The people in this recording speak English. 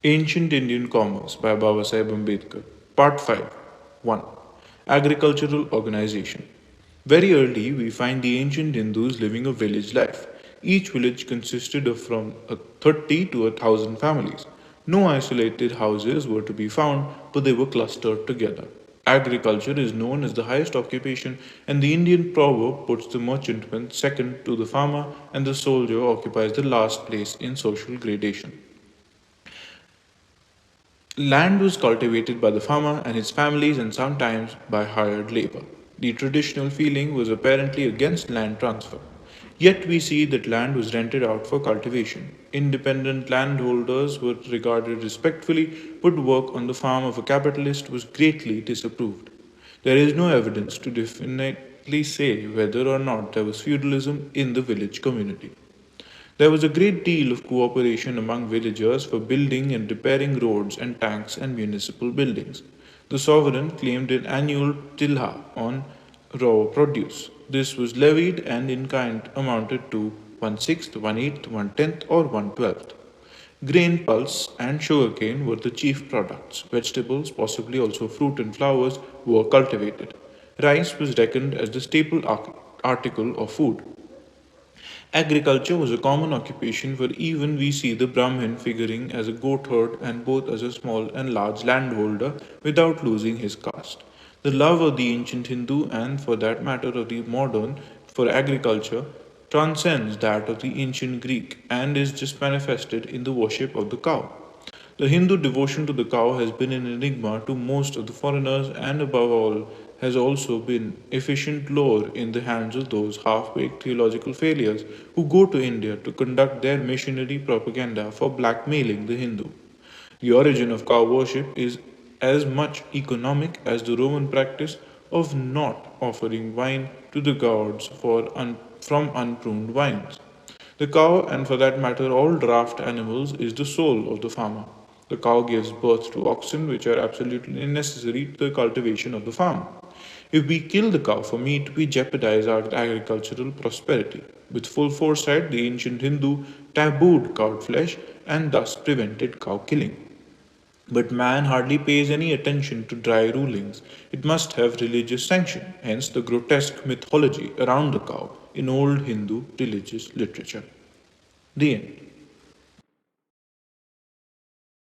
Ancient Indian Commerce by Babasaheb Ambedkar. Part 5 1. Agricultural Organization. Very early, we find the ancient Hindus living a village life. Each village consisted of from 30 to 1,000 families. No isolated houses were to be found, but they were clustered together. Agriculture is known as the highest occupation, and the Indian proverb puts the merchantman second to the farmer, and the soldier occupies the last place in social gradation. Land was cultivated by the farmer and his families and sometimes by hired labor. The traditional feeling was apparently against land transfer. Yet we see that land was rented out for cultivation. Independent landholders were regarded respectfully, but work on the farm of a capitalist was greatly disapproved. There is no evidence to definitely say whether or not there was feudalism in the village community. There was a great deal of cooperation among villagers for building and repairing roads and tanks and municipal buildings. The sovereign claimed an annual tilha on raw produce. This was levied and in kind amounted to 1/6, 1/8, 1/10, or 1/12. Grain, pulse, and sugarcane were the chief products. Vegetables, possibly also fruit and flowers, were cultivated. Rice was reckoned as the staple article of food. Agriculture was a common occupation where even we see the Brahmin figuring as a goat herd and both as a small and large landholder without losing his caste. The love of the ancient Hindu and for that matter of the modern for agriculture transcends that of the ancient Greek and is just manifested in the worship of the cow. The Hindu devotion to the cow has been an enigma to most of the foreigners and, above all, has also been efficient lore in the hands of those half baked theological failures who go to India to conduct their missionary propaganda for blackmailing the Hindu. The origin of cow worship is as much economic as the Roman practice of not offering wine to the gods from unpruned vines. The cow, and for that matter all draft animals, is the soul of the farmer. The cow gives birth to oxen, which are absolutely necessary to the cultivation of the farm. If we kill the cow for meat, we jeopardize our agricultural prosperity. With full foresight, the ancient Hindu tabooed cow flesh and thus prevented cow killing. But man hardly pays any attention to dry rulings. It must have religious sanction, hence the grotesque mythology around the cow in old Hindu religious literature. The end.